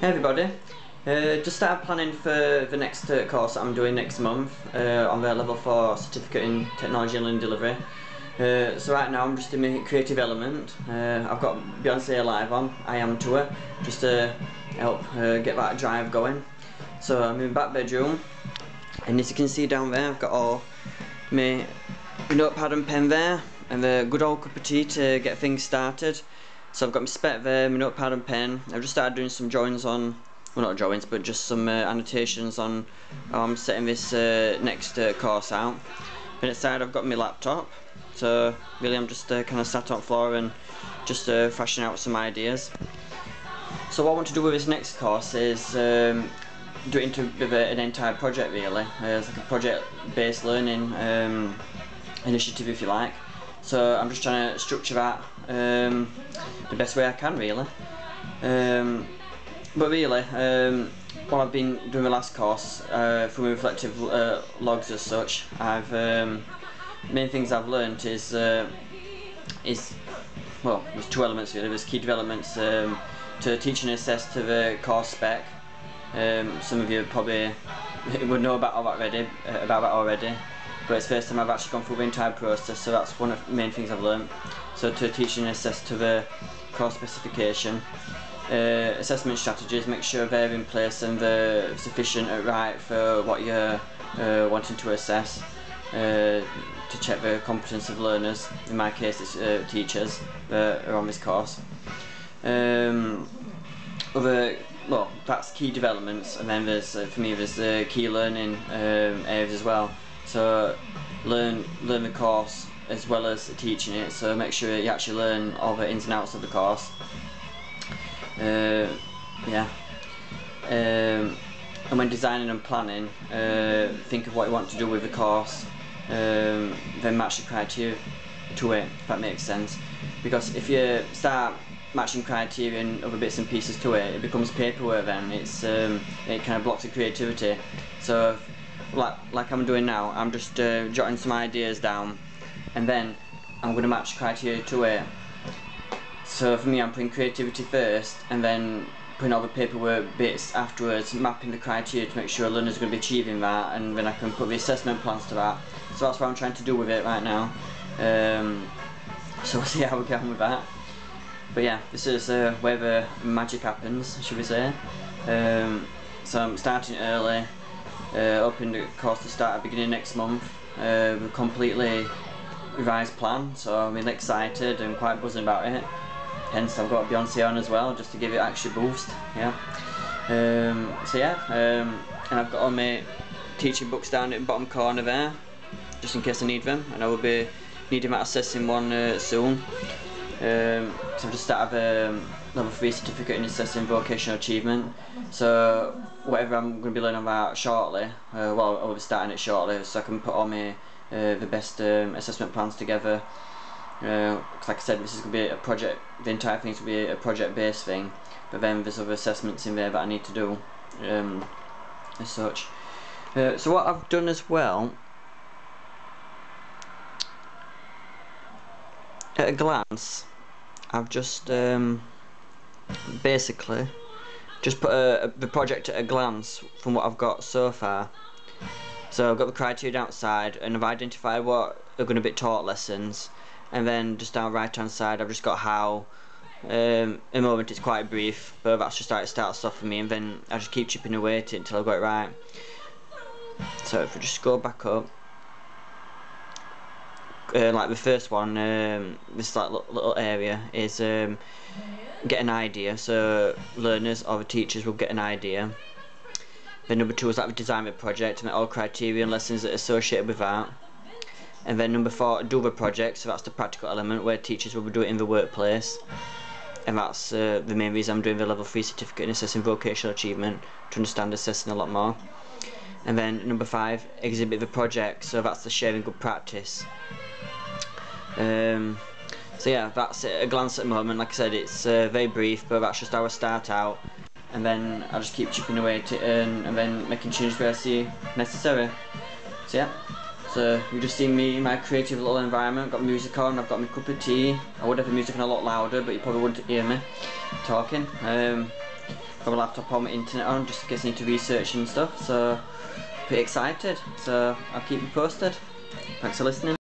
Hey everybody, just started planning for the next course that I'm doing next month on the level 4 certificate in technology and learning delivery. So right now I'm just in my creative element. I've got Beyonce live on, I am to it, just to help get that drive going. So I'm in my back bedroom, and as you can see down there I've got all my notepad and pen there, and a good old cup of tea to get things started. So I've got my spec there, my notepad and pen. I've just started doing some drawings on, well not drawings, but just some annotations on how I'm setting this next course out. Then inside I've got my laptop, so really I'm just kind of sat on the floor and just thrashing out some ideas. So what I want to do with this next course is do it into an entire project really. It's like a project-based learning initiative if you like. So I'm just trying to structure that the best way I can really. But really, what I've been doing the last course, from reflective logs as such, main things I've learnt is well, there's two elements really. There's key developments to teach and assess to the course spec. Some of you probably would know about that already. But it's the first time I've actually gone through the entire process, so that's one of the main things I've learned. So to teach and assess to the course specification. Assessment strategies, make sure they're in place and they're sufficient and right for what you're wanting to assess, to check the competence of learners. In my case it's teachers that are on this course. Well, that's key developments, and then there's for me there's key learning areas as well. So learn the course as well as teaching it, so make sure you actually learn all the ins and outs of the course. Yeah. And when designing and planning, think of what you want to do with the course, then match the criteria to it, if that makes sense. Because if you start matching criteria and other bits and pieces to it, it becomes paperwork then. It kind of blocks the creativity. So like I'm doing now, I'm just jotting some ideas down, and then I'm going to match criteria to it. So for me, I'm putting creativity first, and then putting all the paperwork bits afterwards, mapping the criteria to make sure learners are going to be achieving that, and then I can put the assessment plans to that. So that's what I'm trying to do with it right now. So we'll see how we get on with that. But yeah, this is where the magic happens, should we say. So I'm starting early. Hoping the course to start at the beginning next month with a completely revised plan, so I'm really excited and quite buzzing about it. Hence I've got Beyonce on as well, just to give it an extra boost. Yeah. So yeah, and I've got all my teaching books down in the bottom corner there, just in case I need them, and I will be needing that assessing one soon. So I've just started level 3 certificate in assessing vocational achievement. So whatever I'm going to be learning about shortly, well I'll be starting it shortly, so I can put all my the best assessment plans together. Cause like I said, this is going to be a project. The entire thing is going to be a project-based thing, but then there's other assessments in there that I need to do as such. So what I've done as well, at a glance, I've just basically just put the project at a glance from what I've got so far. So I've got the criteria outside, and I've identified what are going to be taught lessons, and then just down the right hand side I've just got how. In the moment it's quite brief, but that's just how it starts off for me, and then I just keep chipping away at it until I've got it right. So if we just go back up, like the first one, this like little area is get an idea, so learners or the teachers will get an idea. Then number 2 is like the design of the project, and all criteria and lessons that are associated with that. And then number 4, do the project, so that's the practical element where teachers will do it in the workplace. And that's the main reason I'm doing the level 3 certificate in assessing vocational achievement, to understand assessing a lot more. And then number 5, exhibit the project, so that's the sharing good practice. So yeah, that's it at a glance at the moment. Like I said, it's very brief, but that's just how I start out, and then I just keep chipping away at it and then making changes where I see necessary. So yeah, so you've just seen me in my creative little environment. Got music on, I've got my cup of tea. I would have the music on a lot louder, but you probably wouldn't hear me talking. got my laptop on, my internet on, just in case I need to research and stuff, so pretty excited, so I'll keep you posted. Thanks for listening.